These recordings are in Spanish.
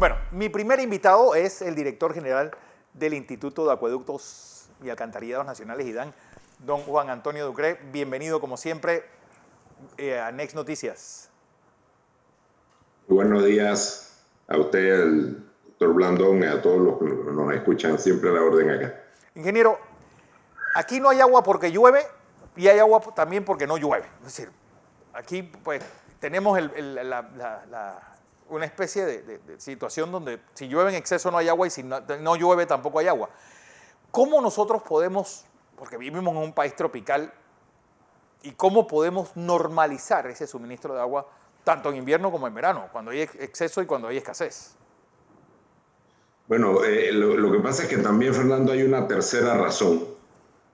Bueno, mi primer invitado es el director general del Instituto de Acueductos y Alcantarillados Nacionales, IDAN, don Juan Antonio Ducré. Bienvenido, como siempre, a Next Noticias. Buenos días a usted, al doctor Blandón, y a todos los que nos escuchan, siempre a la orden acá. Ingeniero, aquí no hay agua porque llueve y hay agua también porque no llueve. Es decir, aquí pues tenemos una especie de situación donde si llueve en exceso no hay agua y si no llueve tampoco hay agua. ¿Cómo nosotros podemos, porque vivimos en un país tropical, y cómo podemos normalizar ese suministro de agua tanto en invierno como en verano, cuando hay exceso y cuando hay escasez? Bueno, lo que pasa es que también, Fernando, hay una tercera razón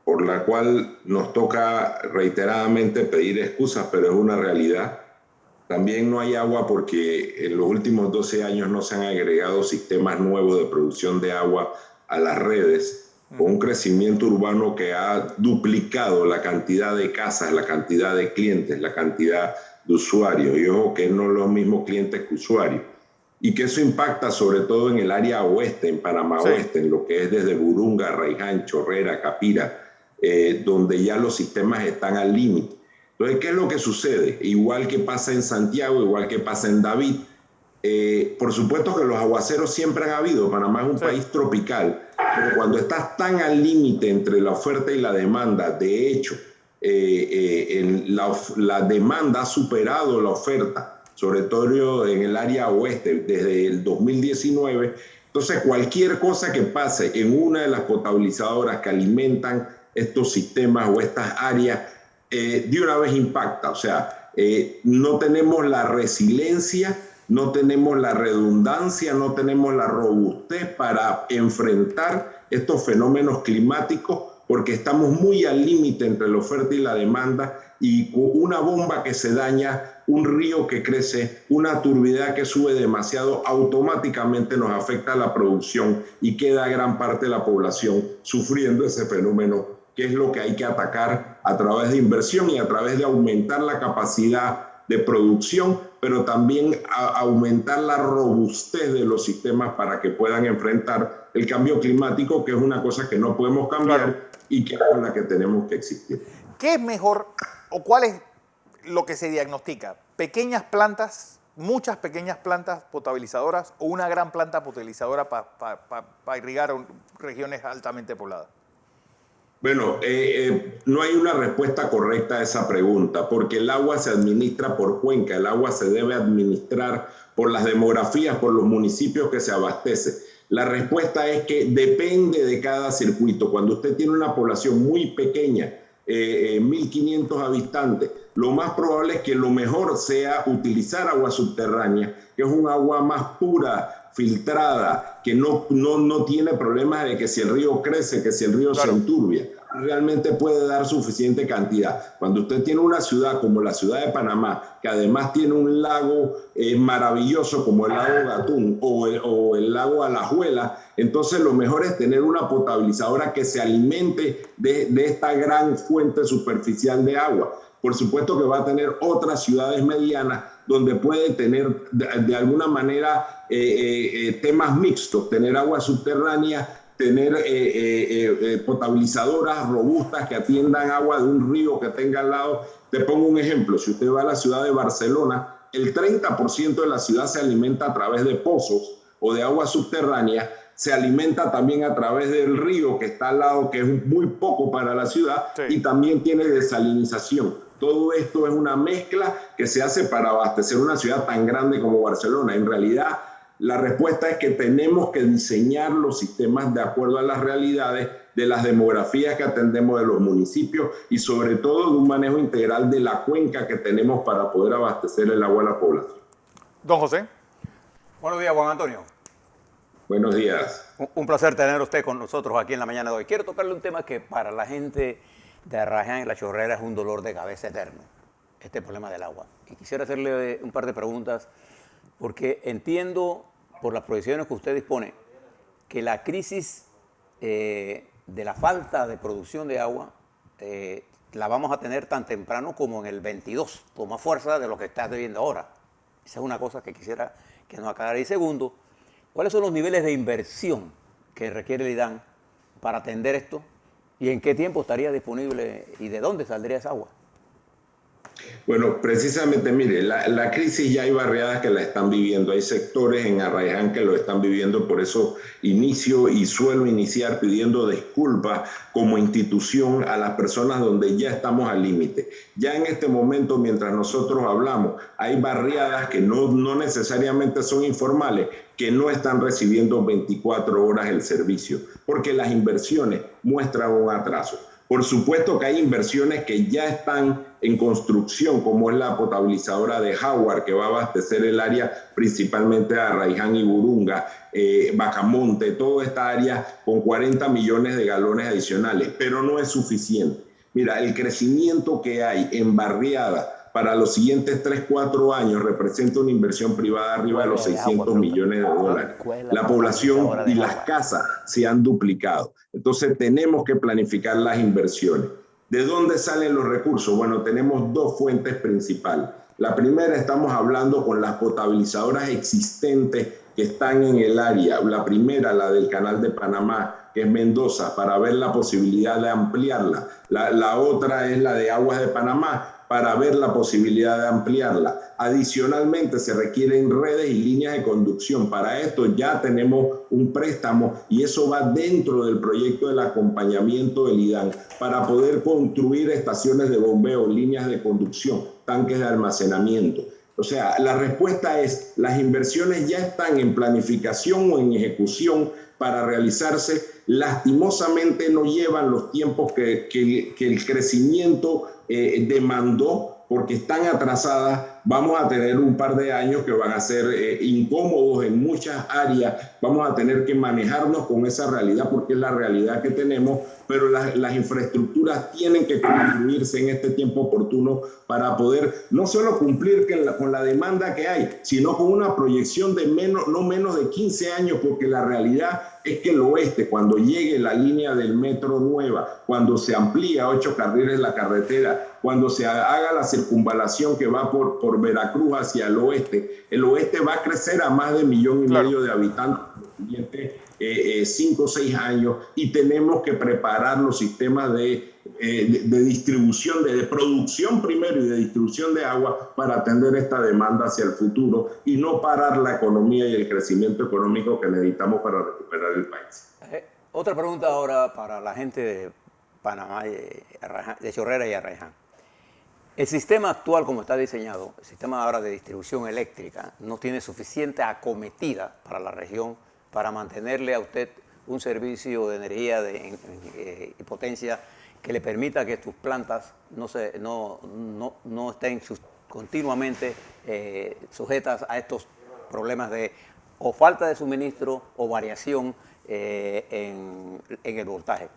por la cual nos toca reiteradamente pedir excusas, pero es una realidad. También no hay agua porque en los últimos 12 años no se han agregado sistemas nuevos de producción de agua a las redes, con un crecimiento urbano que ha duplicado la cantidad de casas, la cantidad de clientes, la cantidad de usuarios. Y ojo que no son los mismos clientes que usuarios. Y que eso impacta sobre todo en el área oeste, en Panamá Oeste, en lo que es desde Burunga, Raiján, Chorrera, Capira, donde ya los sistemas están al límite. Entonces, ¿qué es lo que sucede? Igual que pasa en Santiago, igual que pasa en David. Por supuesto que los aguaceros siempre han habido. Panamá es un país tropical, pero cuando estás tan al límite entre la oferta y la demanda, de hecho, la demanda ha superado la oferta, sobre todo en el área oeste, desde el 2019. Entonces, cualquier cosa que pase en una de las potabilizadoras que alimentan estos sistemas o estas áreas, de una vez impacta. O sea, no tenemos la resiliencia, no tenemos la redundancia, no tenemos la robustez para enfrentar estos fenómenos climáticos, porque estamos muy al límite entre la oferta y la demanda, y una bomba que se daña, un río que crece, una turbidez que sube demasiado, automáticamente nos afecta a la producción y queda gran parte de la población sufriendo ese fenómeno, que es lo que hay que atacar a través de inversión y a través de aumentar la capacidad de producción, pero también aumentar la robustez de los sistemas para que puedan enfrentar el cambio climático, que es una cosa que no podemos cambiar y que es con la que tenemos que existir. ¿Qué es mejor o cuál es lo que se diagnostica? ¿Pequeñas plantas, muchas pequeñas plantas potabilizadoras o una gran planta potabilizadora para irrigar regiones altamente pobladas? Bueno, no hay una respuesta correcta a esa pregunta, porque el agua se administra por cuenca, el agua se debe administrar por las demografías, por los municipios que se abastece. La respuesta es que depende de cada circuito. Cuando usted tiene una población muy pequeña, 1.500 habitantes, lo más probable es que lo mejor sea utilizar agua subterránea, que es un agua más pura, filtrada, que no tiene problemas de que si el río crece, que si el río se enturbia, realmente puede dar suficiente cantidad. Cuando usted tiene una ciudad como la ciudad de Panamá, que además tiene un lago maravilloso como el lago Gatún o el lago Alajuela, entonces lo mejor es tener una potabilizadora que se alimente de esta gran fuente superficial de agua. Por supuesto que va a tener otras ciudades medianas donde puede tener de alguna manera temas mixtos, tener agua subterránea, tener potabilizadoras robustas que atiendan agua de un río que tenga al lado. Te pongo un ejemplo: si usted va a la ciudad de Barcelona, el 30% de la ciudad se alimenta a través de pozos o de agua subterránea, se alimenta también a través del río que está al lado, que es muy poco para la ciudad, y también tiene desalinización. Todo esto es una mezcla que se hace para abastecer una ciudad tan grande como Barcelona. En realidad, la respuesta es que tenemos que diseñar los sistemas de acuerdo a las realidades de las demografías que atendemos de los municipios y sobre todo de un manejo integral de la cuenca que tenemos para poder abastecer el agua a la población. Don José. Buenos días, Juan Antonio. Buenos días. Un placer tener a usted con nosotros aquí en la mañana de hoy. Quiero tocarle un tema que para la gente de Raiján y La Chorrera es un dolor de cabeza eterno, este problema del agua. Y quisiera hacerle un par de preguntas, porque entiendo, por las proyecciones que usted dispone, que la crisis de la falta de producción de agua la vamos a tener tan temprano como en el 22, con más fuerza de lo que está viviendo ahora. Esa es una cosa que quisiera que nos aclarara. Y segundo, ¿Cuáles son los niveles de inversión que requiere el IDAN para atender esto? ¿Y en qué tiempo estaría disponible y de dónde saldría esa agua? Bueno, precisamente, mire, la crisis ya hay barriadas que la están viviendo, hay sectores en Arraiján que lo están viviendo, por eso inicio y suelo iniciar pidiendo disculpas como institución a las personas donde ya estamos al límite. Ya en este momento, mientras nosotros hablamos, hay barriadas que no necesariamente son informales, que no están recibiendo 24 horas el servicio, porque las inversiones muestran un atraso. Por supuesto que hay inversiones que ya están en construcción, como es la potabilizadora de Jaguar, que va a abastecer el área principalmente de Arraiján y Burunga, Bacamonte, toda esta área con 40 millones de galones adicionales, pero no es suficiente. Mira, el crecimiento que hay en barriada para los siguientes 3-4 años representa una inversión privada arriba de los 600 millones de dólares. La población y las casas se han duplicado. Entonces tenemos que planificar las inversiones. ¿De dónde salen los recursos? Bueno, tenemos dos fuentes principales. La primera, estamos hablando con las potabilizadoras existentes que están en el área. La primera, la del Canal de Panamá, que es Mendoza, para ver la posibilidad de ampliarla. La otra es la de Aguas de Panamá, para ver la posibilidad de ampliarla. Adicionalmente, se requieren redes y líneas de conducción. Para esto ya tenemos un préstamo y eso va dentro del proyecto del acompañamiento del IDAN para poder construir estaciones de bombeo, líneas de conducción, tanques de almacenamiento. O sea, la respuesta es, las inversiones ya están en planificación o en ejecución para realizarse. Lastimosamente no llevan los tiempos que el crecimiento demandó, porque están atrasadas. Vamos a tener un par de años que van a ser incómodos en muchas áreas. Vamos a tener que manejarnos con esa realidad porque es la realidad que tenemos, pero las infraestructuras tienen que construirse en este tiempo oportuno para poder no solo cumplir con la demanda que hay, sino con una proyección de no menos de 15 años, porque la realidad es que el oeste, cuando llegue la línea del metro nueva, cuando se amplía 8 carriles la carretera, cuando se haga la circunvalación que va por Veracruz hacia el oeste va a crecer a más de 1,5 millones de habitantes en los siguientes 5 o 6 años, y tenemos que preparar los sistemas de distribución, de producción primero y de distribución de agua para atender esta demanda hacia el futuro y no parar la economía y el crecimiento económico que necesitamos para recuperar el país. Otra pregunta ahora para la gente de Panamá, de Chorrera y Arraiján. El sistema actual, como está diseñado, el sistema ahora de distribución eléctrica, no tiene suficiente acometida para la región para mantenerle a usted un servicio de energía y potencia que le permita que sus plantas no estén continuamente sujetas a estos problemas de o falta de suministro o variación en el voltaje.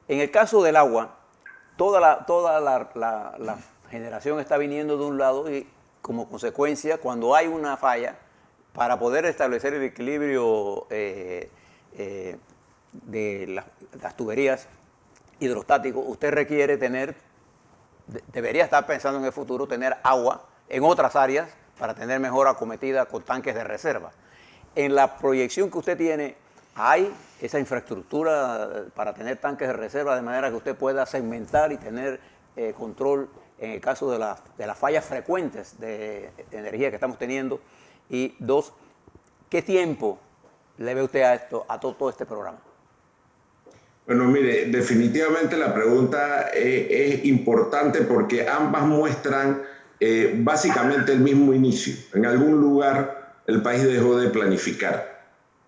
En el caso del agua, toda la generación está viniendo de un lado y como consecuencia, cuando hay una falla, para poder establecer el equilibrio de las tuberías hidrostáticos, usted requiere debería estar pensando en el futuro, tener agua en otras áreas para tener mejor acometida con tanques de reserva. En la proyección que usted tiene, ¿hay esa infraestructura para tener tanques de reserva de manera que usted pueda segmentar y tener control en el caso de las fallas frecuentes de energía que estamos teniendo? Y dos, ¿qué tiempo le ve usted a todo este programa? Bueno, mire, definitivamente la pregunta es importante porque ambas muestran básicamente el mismo inicio. En algún lugar el país dejó de planificar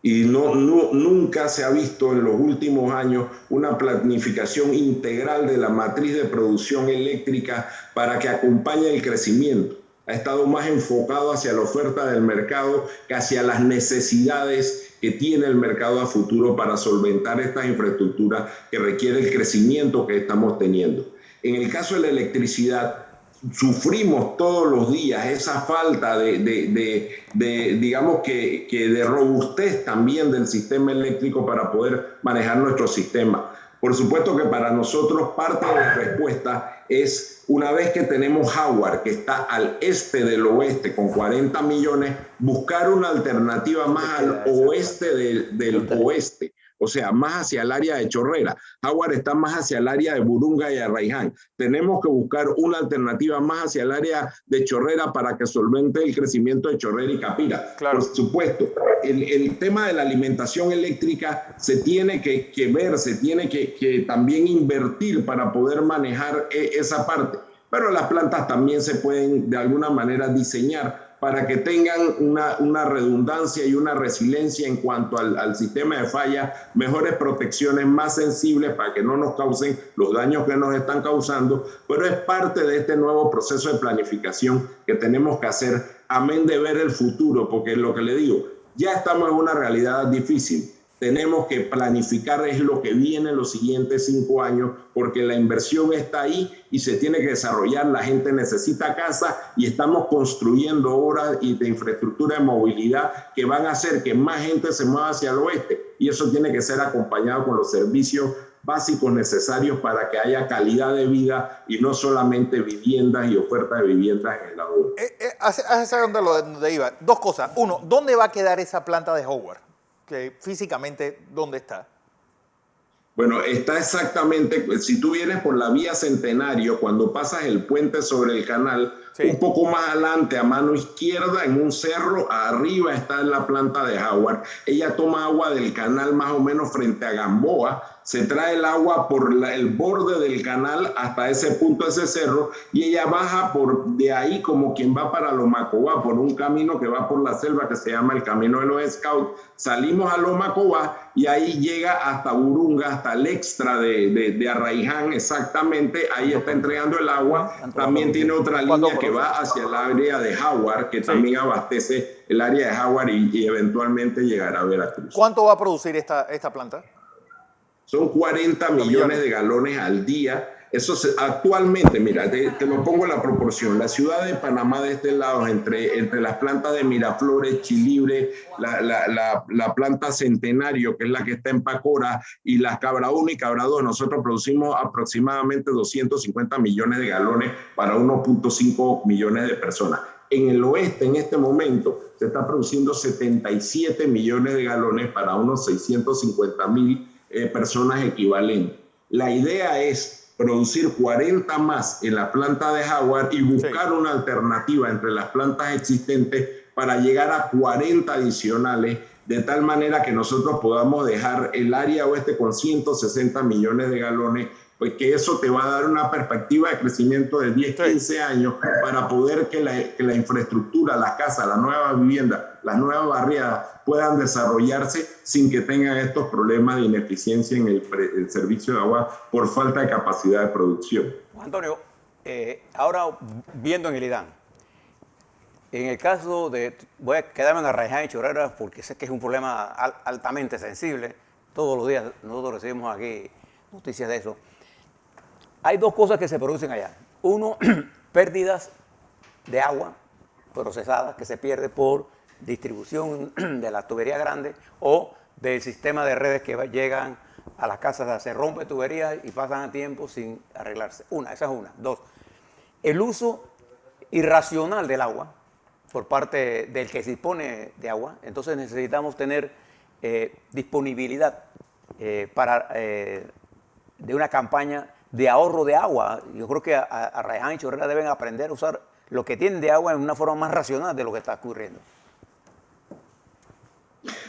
y nunca se ha visto en los últimos años una planificación integral de la matriz de producción eléctrica para que acompañe el crecimiento. Ha estado más enfocado hacia la oferta del mercado que hacia las necesidades que tiene el mercado a futuro para solventar estas infraestructuras que requiere el crecimiento que estamos teniendo. En el caso de la electricidad, sufrimos todos los días esa falta digamos que de robustez también del sistema eléctrico para poder manejar nuestro sistema. Por supuesto que para nosotros parte de la respuesta es, una vez que tenemos Howard, que está al este del oeste con 40 millones, buscar una alternativa más al oeste del oeste. O sea, más hacia el área de Chorrera. Howard está más hacia el área de Burunga y Arraiján. Tenemos que buscar una alternativa más hacia el área de Chorrera para que solvente el crecimiento de Chorrera y Capira. Claro. Por supuesto, el tema de la alimentación eléctrica se tiene que ver, se tiene que también invertir para poder manejar esa parte. Pero las plantas también se pueden de alguna manera diseñar para que tengan una redundancia y una resiliencia en cuanto al sistema de falla, mejores protecciones, más sensibles para que no nos causen los daños que nos están causando, pero es parte de este nuevo proceso de planificación que tenemos que hacer, amén de ver el futuro, porque lo que le digo, ya estamos en una realidad difícil. Tenemos que planificar es lo que viene en los siguientes 5 años, porque la inversión está ahí y se tiene que desarrollar. La gente necesita casa y estamos construyendo obras de infraestructura de movilidad que van a hacer que más gente se mueva hacia el oeste. Y eso tiene que ser acompañado con los servicios básicos necesarios para que haya calidad de vida y no solamente viviendas y oferta de viviendas en el lado. Hacia donde iba. 2 cosas. 1, ¿dónde va a quedar esa planta de Howard? Que físicamente, ¿dónde está? Bueno, está exactamente, si tú vienes por la vía Centenario, cuando pasas el puente sobre el canal, sí, un poco más adelante, a mano izquierda, en un cerro, arriba está la planta de Howard. Ella toma agua del canal más o menos frente a Gamboa, se trae el agua por el borde del canal hasta ese punto, ese cerro, y ella baja de ahí como quien va para Lomacobá, por un camino que va por la selva que se llama el Camino de los Scouts. Salimos a Lomacobá y ahí llega hasta Burunga, hasta el extra de Arraiján, exactamente, ahí está entregando el agua. También tiene otra línea que va hacia el área de Howard, que también abastece el área de Howard y eventualmente llegará a Veracruz. ¿Cuánto va a producir esta planta? Son 40 millones de galones al día. Eso actualmente, mira, te lo pongo en la proporción. La ciudad de Panamá de este lado, entre las plantas de Miraflores, Chilibre, la planta Centenario, que es la que está en Pacora, y las Cabra 1 y Cabra 2, nosotros producimos aproximadamente 250 millones de galones para 1.5 millones de personas. En el oeste, en este momento, se está produciendo 77 millones de galones para unos 650,000 personas equivalentes. La idea es producir 40 más en la planta de Howard y buscar una alternativa entre las plantas existentes para llegar a 40 adicionales, de tal manera que nosotros podamos dejar el área oeste con 160 millones de galones, pues que eso te va a dar una perspectiva de crecimiento de 10, 15 años para poder que la infraestructura, las casas, las nuevas viviendas, las nuevas barriadas puedan desarrollarse sin que tengan estos problemas de ineficiencia en el servicio de agua por falta de capacidad de producción. Antonio, ahora viendo en el IDAN, en el caso de, voy a quedarme en Arraiján y Chorrera porque sé que es un problema altamente sensible, todos los días nosotros recibimos aquí noticias de eso. Hay 2 cosas que se producen allá. 1, pérdidas de agua procesada que se pierde por distribución de la tubería grande o del sistema de redes que llegan a las casas, se rompe tubería y pasan a tiempo sin arreglarse. Esa es una. 2, el uso irracional del agua por parte del que se dispone de agua. Entonces necesitamos tener disponibilidad de una campaña de ahorro de agua. Yo creo que Arraiján y Chorrera deben aprender a usar lo que tienen de agua en una forma más racional de lo que está ocurriendo.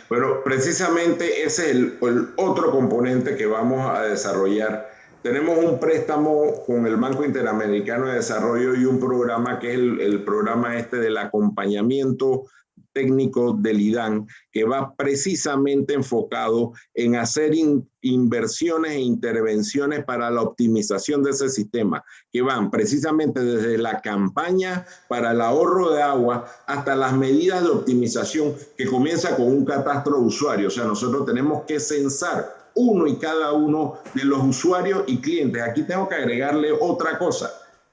Bueno, precisamente ese es el otro componente que vamos a desarrollar. Tenemos un préstamo con el Banco Interamericano de Desarrollo y un programa que es el programa del acompañamiento técnico del IDAN, que va precisamente enfocado en hacer inversiones e intervenciones para la optimización de ese sistema, que van precisamente desde la campaña para el ahorro de agua hasta las medidas de optimización, que comienza con un catastro de usuarios. O sea, nosotros tenemos que censar uno y cada uno de los usuarios y clientes. Aquí tengo que agregarle otra cosa.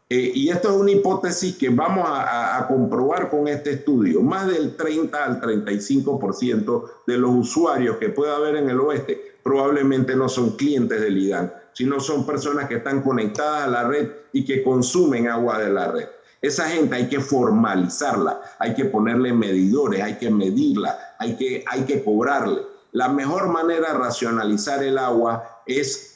Y esto es una hipótesis que vamos a comprobar con este estudio. Más del 30 al 35% de los usuarios que puede haber en el oeste probablemente no son clientes del IDAN, sino son personas que están conectadas a la red y que consumen agua de la red. Esa gente hay que formalizarla, hay que ponerle medidores, hay que medirla, hay que cobrarle. La mejor manera de racionalizar el agua es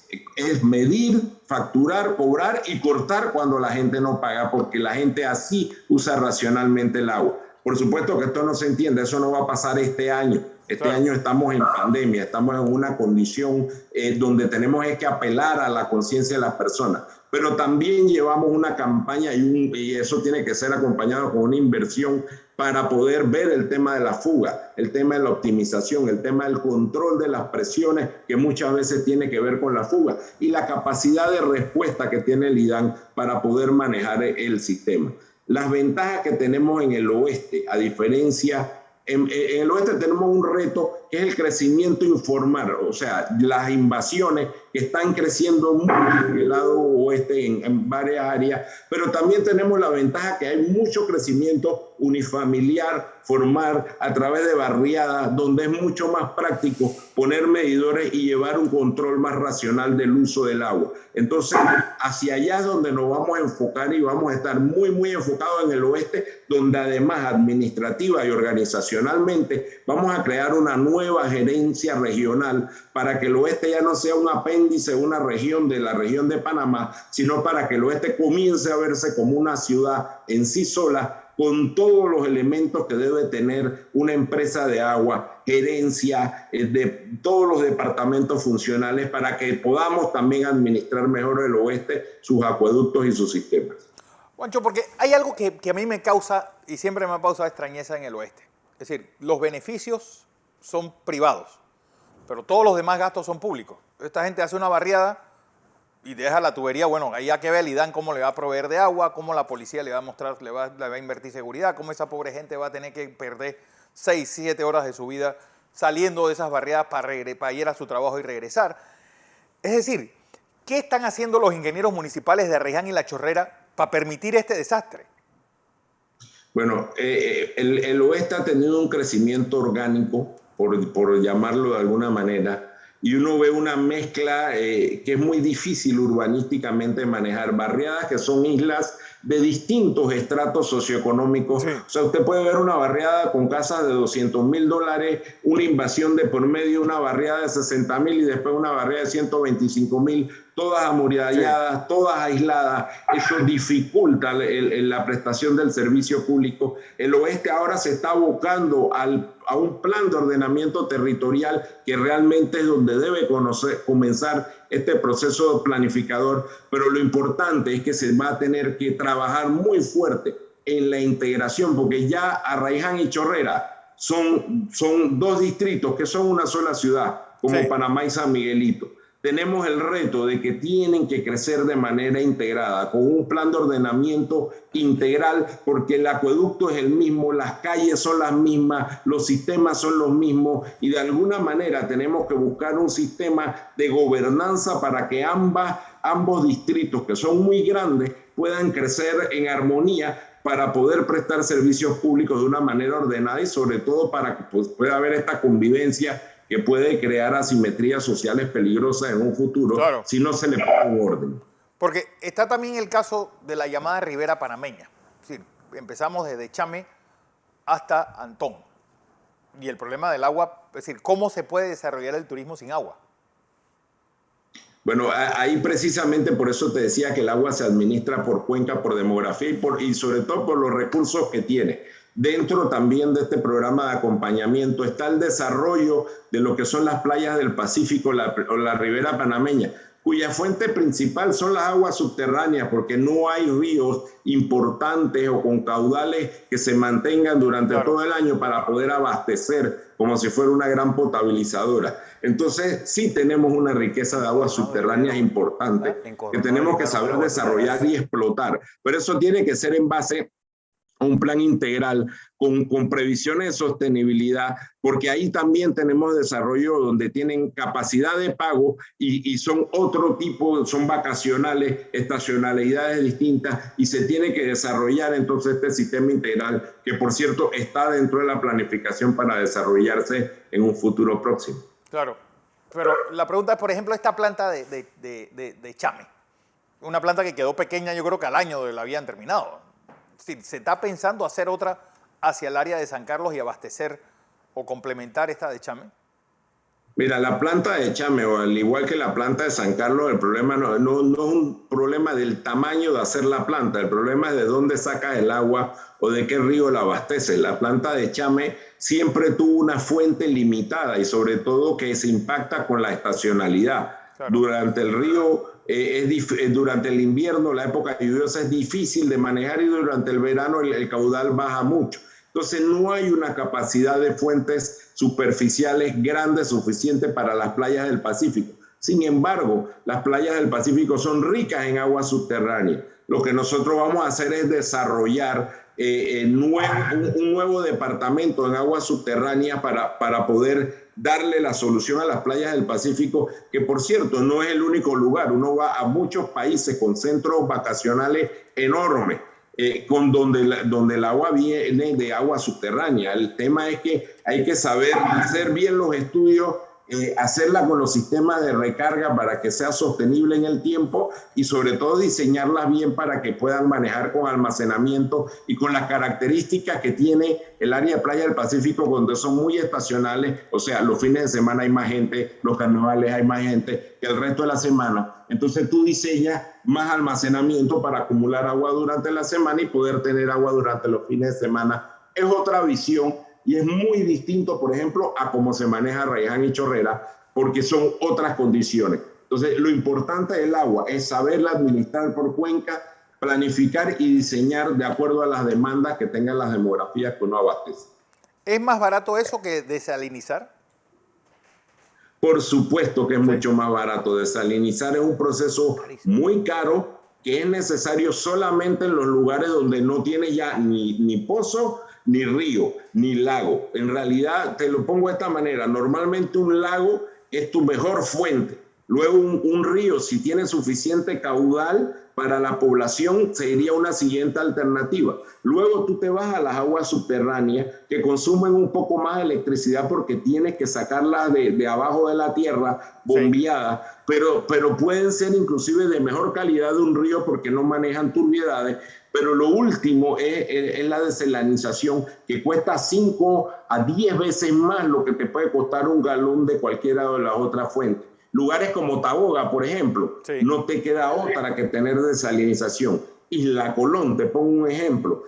medir, facturar, cobrar y cortar cuando la gente no paga, porque la gente así usa racionalmente el agua. Por supuesto que esto no se entiende, eso no va a pasar este año. Este año estamos en pandemia, estamos en una condición donde tenemos que apelar a la conciencia de las personas. Pero también llevamos una campaña y eso tiene que ser acompañado con una inversión para poder ver el tema de la fuga, el tema de la optimización, el tema del control de las presiones que muchas veces tiene que ver con la fuga y la capacidad de respuesta que tiene el IDAN para poder manejar el sistema. Las ventajas que tenemos en el oeste, a diferencia, en el oeste tenemos un reto que es el crecimiento informal, o sea, las invasiones que están creciendo mucho en el lado oeste en varias áreas, pero también tenemos la ventaja que hay mucho crecimiento unifamiliar, formal, a través de barriadas, donde es mucho más práctico poner medidores y llevar un control más racional del uso del agua. Entonces, hacia allá es donde nos vamos a enfocar y vamos a estar muy enfocados en el oeste, donde además administrativa y organizacionalmente vamos a crear una nueva gerencia regional para que el oeste ya no sea un apéndice, una región de la región de Panamá, sino para que el oeste comience a verse como una ciudad en sí sola, con todos los elementos que debe tener una empresa de agua, gerencia de todos los departamentos funcionales para que podamos también administrar mejor el oeste, sus acueductos y sus sistemas. Juancho, porque hay algo que a mí me causa y siempre me ha causado extrañeza en el oeste. Es decir, los beneficios son privados, pero todos los demás gastos son públicos. Esta gente hace una barriada y deja la tubería, bueno, ahí hay que ver el IDAN cómo le va a proveer de agua, cómo la policía le va a mostrar, le va a invertir seguridad, cómo esa pobre gente va a tener que perder 6, 7 horas de su vida saliendo de esas barriadas para ir a su trabajo y regresar. Es decir, ¿qué están haciendo los ingenieros municipales de Arraiján y La Chorrera para permitir este desastre? Bueno, el oeste ha tenido un crecimiento orgánico, por llamarlo de alguna manera, y uno ve una mezcla que es muy difícil urbanísticamente manejar. Barriadas que son islas de distintos estratos socioeconómicos. Sí. O sea, usted puede ver una barriada con casas de $200,000, una invasión de por medio, una barriada de $60,000 y después una barriada de $125,000, todas amuralladas, sí, todas aisladas. Eso dificulta la prestación del servicio público. El oeste ahora se está abocando a un plan de ordenamiento territorial que realmente es donde debe comenzar este proceso planificador, pero lo importante es que se va a tener que trabajar muy fuerte en la integración, porque ya Arraiján y Chorrera son dos distritos que son una sola ciudad, como sí, Panamá y San Miguelito. Tenemos el reto de que tienen que crecer de manera integrada, con un plan de ordenamiento integral, porque el acueducto es el mismo, las calles son las mismas, los sistemas son los mismos, y de alguna manera tenemos que buscar un sistema de gobernanza para que ambos distritos, que son muy grandes, puedan crecer en armonía para poder prestar servicios públicos de una manera ordenada y sobre todo para que pueda haber esta convivencia que puede crear asimetrías sociales peligrosas en un futuro, claro, si no se le pone un orden. Porque está también el caso de la llamada Ribera Panameña. Es decir, empezamos desde Chame hasta Antón. Y el problema del agua, es decir, ¿cómo se puede desarrollar el turismo sin agua? Bueno, ahí precisamente por eso te decía que el agua se administra por cuenca, por demografía y sobre todo por los recursos que tiene. Dentro también de este programa de acompañamiento está el desarrollo de lo que son las playas del Pacífico o la Ribera Panameña, cuya fuente principal son las aguas subterráneas, porque no hay ríos importantes o con caudales que se mantengan durante claro, todo el año para poder abastecer como si fuera una gran potabilizadora. Entonces sí tenemos una riqueza de aguas subterráneas importante que tenemos que saber desarrollar y explotar, pero eso tiene que ser en base un plan integral con previsiones de sostenibilidad, porque ahí también tenemos desarrollo donde tienen capacidad de pago y son otro tipo, son vacacionales, estacionalidades distintas, y se tiene que desarrollar entonces este sistema integral, que por cierto está dentro de la planificación para desarrollarse en un futuro próximo. Claro, pero la pregunta es, por ejemplo, esta planta de Chame, una planta que quedó pequeña, yo creo que al año la habían terminado. Si se está pensando hacer otra hacia el área de San Carlos y abastecer o complementar esta de Chame. Mira, la planta de Chame, o al igual que la planta de San Carlos, el problema no es un problema del tamaño de hacer la planta, el problema es de dónde sacas el agua o de qué río la abasteces. La planta de Chame siempre tuvo una fuente limitada y sobre todo que se impacta con la estacionalidad. Claro. Durante el río, durante el invierno, la época lluviosa es difícil de manejar y durante el verano el caudal baja mucho. Entonces no hay una capacidad de fuentes superficiales grandes suficiente para las playas del Pacífico. Sin embargo, las playas del Pacífico son ricas en agua subterránea. Lo que nosotros vamos a hacer es desarrollar un nuevo departamento en agua subterránea para poder darle la solución a las playas del Pacífico, que por cierto no es el único lugar. Uno va a muchos países con centros vacacionales enormes, donde el agua viene de agua subterránea. El tema es que hay que saber hacer bien los estudios, hacerla con los sistemas de recarga para que sea sostenible en el tiempo y sobre todo diseñarlas bien para que puedan manejar con almacenamiento y con las características que tiene el área de playa del Pacífico, donde son muy estacionales. O sea, los fines de semana hay más gente, los carnavales hay más gente que el resto de la semana. Entonces tú diseñas más almacenamiento para acumular agua durante la semana y poder tener agua durante los fines de semana. Es otra visión. Y es muy distinto, por ejemplo, a cómo se maneja Arraiján y Chorrera, porque son otras condiciones. Entonces, lo importante del agua es saberla administrar por cuenca, planificar y diseñar de acuerdo a las demandas que tengan las demografías que uno abastece. ¿Es más barato eso que desalinizar? Por supuesto que es mucho más barato. Desalinizar es un proceso muy caro que es necesario solamente en los lugares donde no tiene ya ni pozo, ni río, ni lago. En realidad, te lo pongo de esta manera, normalmente un lago es tu mejor fuente. Luego un río, si tiene suficiente caudal para la población, sería una siguiente alternativa. Luego tú te vas a las aguas subterráneas que consumen un poco más de electricidad porque tienes que sacarlas de abajo de la tierra, bombeadas, sí. pero pueden ser inclusive de mejor calidad de un río porque no manejan turbiedades. Pero lo último es la desalinización, que cuesta 5 a 10 veces más lo que te puede costar un galón de cualquiera de las otras fuentes. Lugares como Taboga, por ejemplo, sí. No te queda otra que tener desalinización. Isla Colón, te pongo un ejemplo.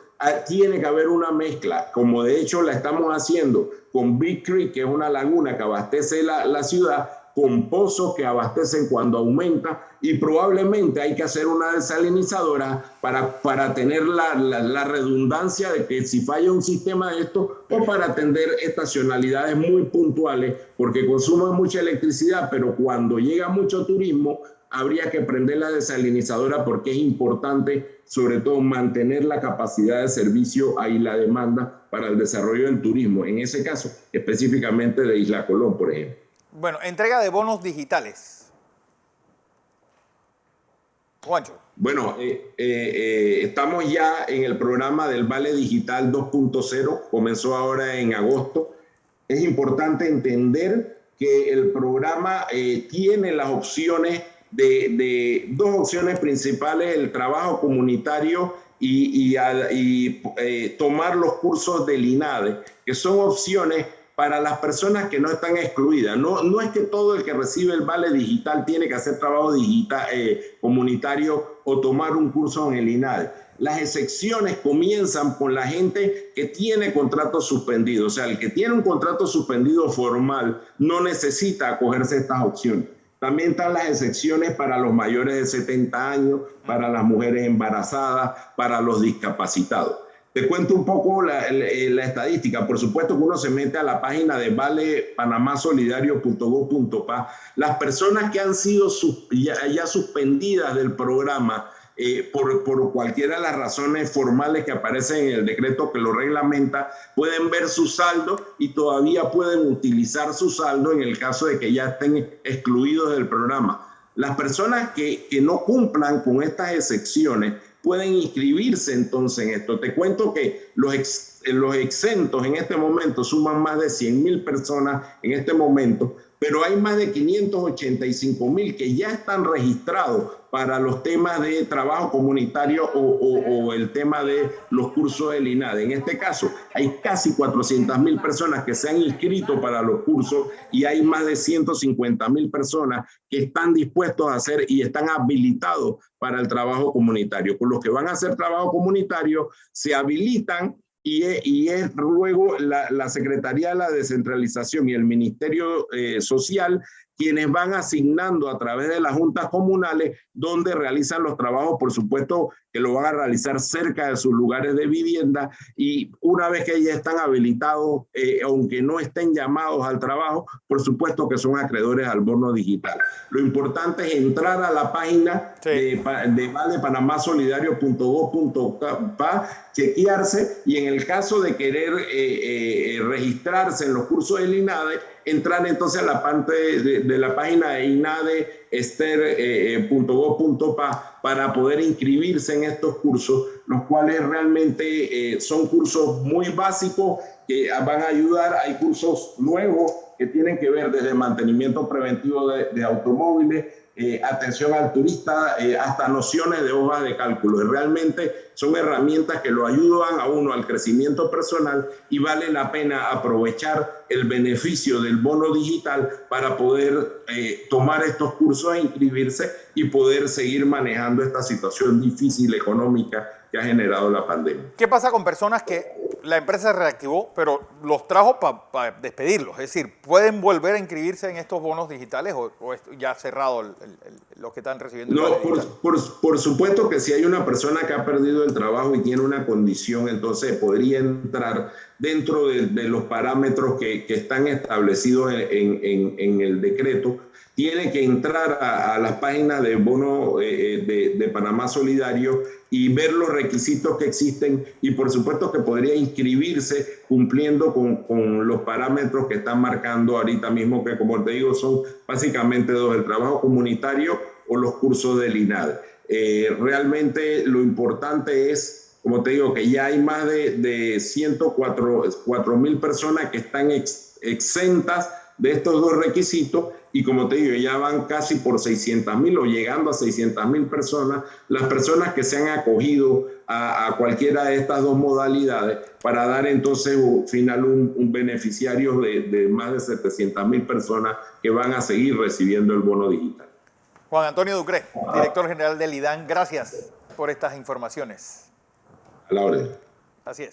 Tiene que haber una mezcla, como de hecho la estamos haciendo con Big Creek, que es una laguna que abastece la ciudad, con pozos que abastecen cuando aumenta, y probablemente hay que hacer una desalinizadora para tener la redundancia de que si falla un sistema de esto, o para atender estacionalidades muy puntuales, porque consumen mucha electricidad, pero cuando llega mucho turismo, habría que prender la desalinizadora porque es importante, sobre todo, mantener la capacidad de servicio y la demanda para el desarrollo del turismo, en ese caso, específicamente de Isla Colón, por ejemplo. Bueno, entrega de bonos digitales. Juancho. Bueno, estamos ya en el programa del Vale Digital 2.0, comenzó ahora en agosto. Es importante entender que el programa tiene las opciones de dos opciones principales: el trabajo comunitario y tomar los cursos del INADE, que son opciones para las personas que no están excluidas. No es que todo el que recibe el Vale Digital tiene que hacer trabajo digital, comunitario o tomar un curso en el INADE. Las excepciones comienzan con la gente que tiene contrato suspendido. O sea, el que tiene un contrato suspendido formal no necesita acogerse a estas opciones. También están las excepciones para los mayores de 70 años, para las mujeres embarazadas, para los discapacitados. Te cuento un poco la estadística. Por supuesto que uno se mete a la página de valepanamásolidario.gov.pa. Las personas que han sido ya suspendidas del programa por cualquiera de las razones formales que aparecen en el decreto que lo reglamenta, pueden ver su saldo y todavía pueden utilizar su saldo en el caso de que ya estén excluidos del programa. Las personas que no cumplan con estas excepciones pueden inscribirse entonces en esto. Te cuento que los exentos en este momento suman más de 100,000 personas en este momento, pero hay más de 585,000 que ya están registrados para los temas de trabajo comunitario o el tema de los cursos del INADE. En este caso, hay casi 400,000 personas que se han inscrito para los cursos y hay más de 150,000 personas que están dispuestos a hacer y están habilitados para el trabajo comunitario. Con los que van a hacer trabajo comunitario, se habilitan y es luego la Secretaría de la Descentralización y el Ministerio Social quienes van asignando a través de las juntas comunales donde realizan los trabajos, por supuesto que lo van a realizar cerca de sus lugares de vivienda, y una vez que ya están habilitados, aunque no estén llamados al trabajo, por supuesto que son acreedores al bono digital. Lo importante es entrar a la página de valepanamásolidario.gov.pa, chequearse, y en el caso de querer registrarse en los cursos del INADE, entrar entonces a la parte de la página de inadester.gov.pa para poder inscribirse en estos cursos, los cuales realmente son cursos muy básicos que van a ayudar. Hay cursos nuevos que tienen que ver desde mantenimiento preventivo de automóviles, atención al turista, hasta nociones de hojas de cálculo. Y realmente son herramientas que lo ayudan a uno al crecimiento personal, y vale la pena aprovechar el beneficio del bono digital para poder tomar estos cursos e inscribirse y poder seguir manejando esta situación difícil económica que ha generado la pandemia. ¿Qué pasa con personas que la empresa reactivó, pero los trajo para despedirlos? Es decir, ¿pueden volver a inscribirse en estos bonos digitales o ya ha cerrado los que están recibiendo? No, por supuesto que si hay una persona que ha perdido el trabajo y tiene una condición, entonces podría entrar dentro de los parámetros que están establecidos en el decreto. Tiene que entrar a las páginas de bono de Panamá Solidario y ver los requisitos que existen, y por supuesto que podría inscribirse cumpliendo con los parámetros que están marcando ahorita mismo, que como te digo son básicamente dos: el trabajo comunitario o los cursos del INADE. Realmente lo importante es, como te digo, que ya hay más de 104,000 personas que están exentas de estos dos requisitos, y como te digo, ya van casi por 600,000 o llegando a 600,000 personas, las personas que se han acogido a cualquiera de estas dos modalidades, para dar entonces final un beneficiario de más de 700,000 personas que van a seguir recibiendo el bono digital. Juan Antonio Ducré, director general del IDAN, gracias por estas informaciones. A la orden. Así es.